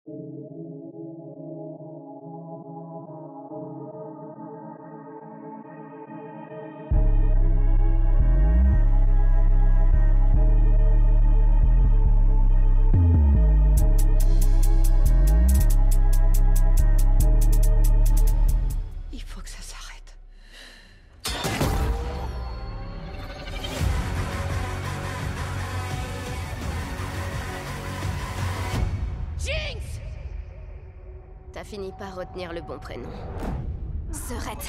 Il faut que ça s'arrête. Jinx! T'as fini par retenir le bon prénom. Serette.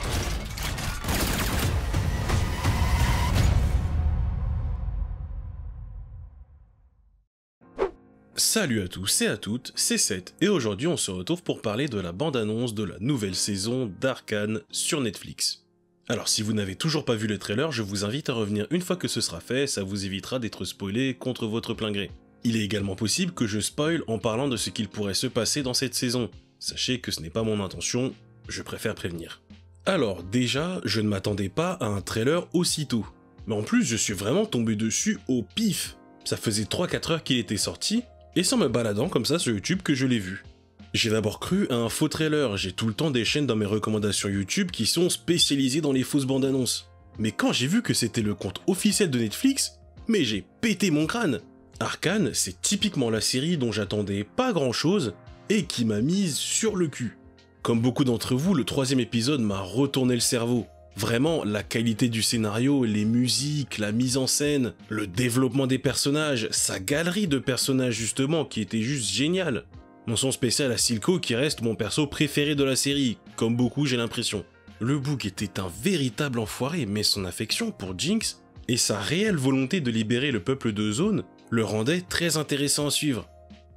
Salut à tous et à toutes, c'est Seth, et aujourd'hui on se retrouve pour parler de la bande-annonce de la nouvelle saison d'Arcane sur Netflix. Alors si vous n'avez toujours pas vu les trailers, je vous invite à revenir une fois que ce sera fait, ça vous évitera d'être spoilé contre votre plein gré. Il est également possible que je spoil en parlant de ce qu'il pourrait se passer dans cette saison. Sachez que ce n'est pas mon intention, je préfère prévenir. Alors déjà, je ne m'attendais pas à un trailer aussitôt. Mais en plus, je suis vraiment tombé dessus au pif. Ça faisait 3-4 heures qu'il était sorti, et c'est en me baladant comme ça sur YouTube que je l'ai vu. J'ai d'abord cru à un faux trailer, j'ai tout le temps des chaînes dans mes recommandations YouTube qui sont spécialisées dans les fausses bandes annonces. Mais quand j'ai vu que c'était le compte officiel de Netflix, mais j'ai pété mon crâne. Arcane, c'est typiquement la série dont j'attendais pas grand chose, et qui m'a mise sur le cul. Comme beaucoup d'entre vous, le 3e épisode m'a retourné le cerveau. Vraiment, la qualité du scénario, les musiques, la mise en scène, le développement des personnages, sa galerie de personnages justement qui était juste géniale. Mention spéciale à Silco qui reste mon perso préféré de la série, comme beaucoup j'ai l'impression. Le Boog était un véritable enfoiré, mais son affection pour Jinx et sa réelle volonté de libérer le peuple de Zone le rendaient très intéressant à suivre.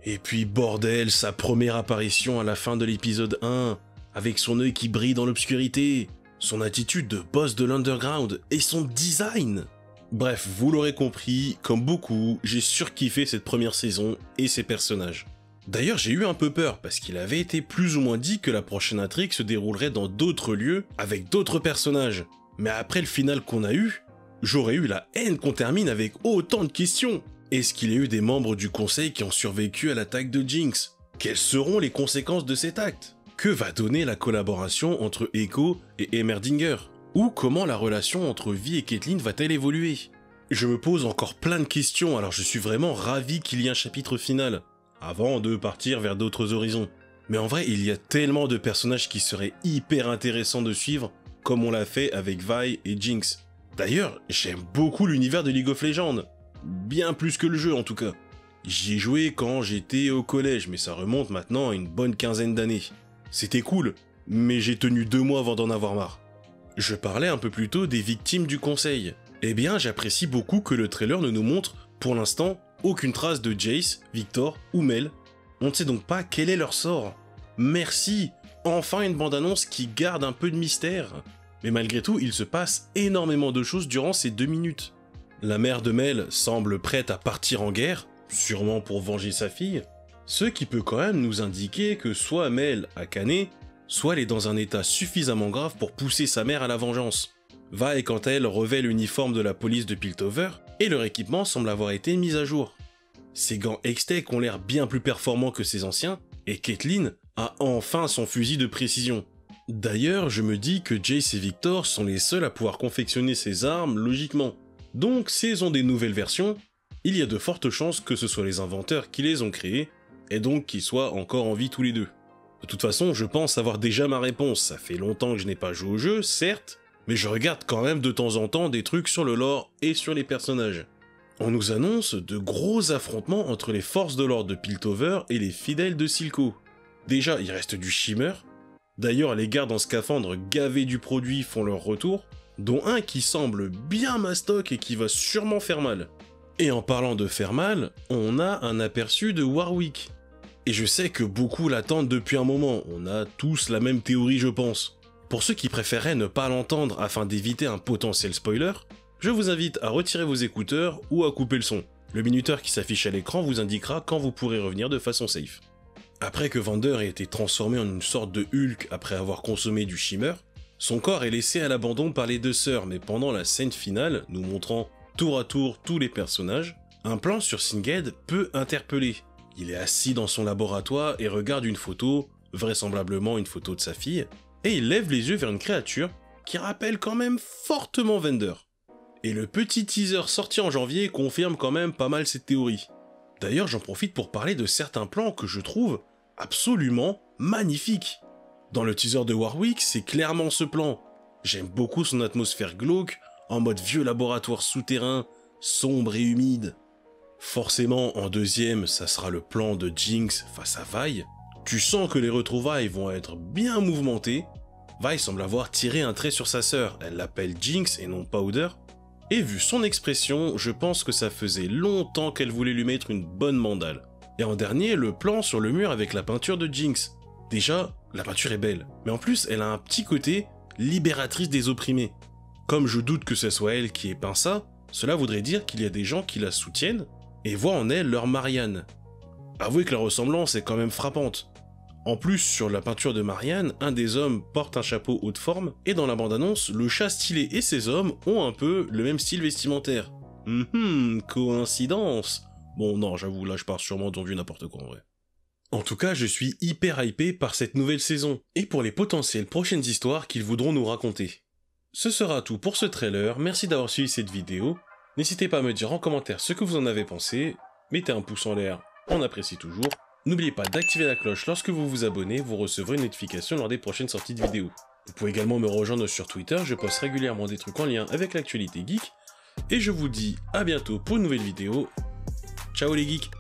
Et puis bordel, sa première apparition à la fin de l'épisode 1, avec son œil qui brille dans l'obscurité, son attitude de boss de l'underground et son design. Bref, vous l'aurez compris, comme beaucoup, j'ai surkiffé cette première saison et ses personnages. D'ailleurs, j'ai eu un peu peur parce qu'il avait été plus ou moins dit que la prochaine intrigue se déroulerait dans d'autres lieux avec d'autres personnages. Mais après le final qu'on a eu, j'aurais eu la haine qu'on termine avec autant de questions. Est-ce qu'il y a eu des membres du conseil qui ont survécu à l'attaque de Jinx? Quelles seront les conséquences de cet acte? Que va donner la collaboration entre Echo et Heimerdinger? Ou comment la relation entre Vi et Caitlyn va-t-elle évoluer? Je me pose encore plein de questions, alors je suis vraiment ravi qu'il y ait un chapitre final, avant de partir vers d'autres horizons. Mais en vrai, il y a tellement de personnages qui seraient hyper intéressants de suivre, comme on l'a fait avec Vi et Jinx. D'ailleurs, j'aime beaucoup l'univers de League of Legends. Bien plus que le jeu en tout cas. J'y ai joué quand j'étais au collège, mais ça remonte maintenant à une bonne quinzaine d'années. C'était cool, mais j'ai tenu 2 mois avant d'en avoir marre. Je parlais un peu plus tôt des victimes du conseil. Eh bien, j'apprécie beaucoup que le trailer ne nous montre, pour l'instant, aucune trace de Jace, Victor ou Mel. On ne sait donc pas quel est leur sort. Merci, enfin une bande-annonce qui garde un peu de mystère. Mais malgré tout, il se passe énormément de choses durant ces 2 minutes. La mère de Mel semble prête à partir en guerre, sûrement pour venger sa fille, ce qui peut quand même nous indiquer que soit Mel a canné, soit elle est dans un état suffisamment grave pour pousser sa mère à la vengeance. Vi quant à elle revêt l'uniforme de la police de Piltover, et leur équipement semble avoir été mis à jour. Ses gants Hextech ont l'air bien plus performants que ses anciens, et Caitlyn a enfin son fusil de précision. D'ailleurs, je me dis que Jace et Victor sont les seuls à pouvoir confectionner ces armes logiquement. Donc, s'ils ont des nouvelles versions, il y a de fortes chances que ce soit les inventeurs qui les ont créés, et donc qu'ils soient encore en vie tous les deux. De toute façon, je pense avoir déjà ma réponse, ça fait longtemps que je n'ai pas joué au jeu, certes, mais je regarde quand même de temps en temps des trucs sur le lore et sur les personnages. On nous annonce de gros affrontements entre les forces de l'ordre de Piltover et les fidèles de Silco. Déjà, il reste du Shimmer. D'ailleurs, les gardes en scaphandre gavés du produit font leur retour, dont un qui semble bien mastoc et qui va sûrement faire mal. Et en parlant de faire mal, on a un aperçu de Warwick. Et je sais que beaucoup l'attendent depuis un moment, on a tous la même théorie je pense. Pour ceux qui préféraient ne pas l'entendre afin d'éviter un potentiel spoiler, je vous invite à retirer vos écouteurs ou à couper le son. Le minuteur qui s'affiche à l'écran vous indiquera quand vous pourrez revenir de façon safe. Après que Vander ait été transformé en une sorte de Hulk après avoir consommé du Shimmer, son corps est laissé à l'abandon par les deux sœurs, mais pendant la scène finale, nous montrant tour à tour tous les personnages, un plan sur Singed peut interpeller. Il est assis dans son laboratoire et regarde une photo, vraisemblablement une photo de sa fille, et il lève les yeux vers une créature qui rappelle quand même fortement Vander. Et le petit teaser sorti en janvier confirme quand même pas mal cette théorie. D'ailleurs, j'en profite pour parler de certains plans que je trouve absolument magnifiques. Dans le teaser de Warwick, c'est clairement ce plan. J'aime beaucoup son atmosphère glauque, en mode vieux laboratoire souterrain, sombre et humide. Forcément, en deuxième, ça sera le plan de Jinx face à Vi. Tu sens que les retrouvailles vont être bien mouvementées. Vi semble avoir tiré un trait sur sa sœur, elle l'appelle Jinx et non Powder. Et vu son expression, je pense que ça faisait longtemps qu'elle voulait lui mettre une bonne mandale. Et en dernier, le plan sur le mur avec la peinture de Jinx. Déjà, la peinture est belle, mais en plus elle a un petit côté libératrice des opprimés. Comme je doute que ce soit elle qui ait peint ça, cela voudrait dire qu'il y a des gens qui la soutiennent et voient en elle leur Marianne. Avouez que la ressemblance est quand même frappante. En plus, sur la peinture de Marianne, un des hommes porte un chapeau haute forme, et dans la bande-annonce, le chat stylé et ses hommes ont un peu le même style vestimentaire. Coïncidence. Bon non, j'avoue, là je pars sûrement dans du n'importe quoi en vrai. En tout cas, je suis hyper hypé par cette nouvelle saison, et pour les potentielles prochaines histoires qu'ils voudront nous raconter. Ce sera tout pour ce trailer, merci d'avoir suivi cette vidéo. N'hésitez pas à me dire en commentaire ce que vous en avez pensé, mettez un pouce en l'air, on apprécie toujours. N'oubliez pas d'activer la cloche lorsque vous vous abonnez, vous recevrez une notification lors des prochaines sorties de vidéos. Vous pouvez également me rejoindre sur Twitter, je poste régulièrement des trucs en lien avec l'actualité geek, et je vous dis à bientôt pour une nouvelle vidéo. Ciao les geeks!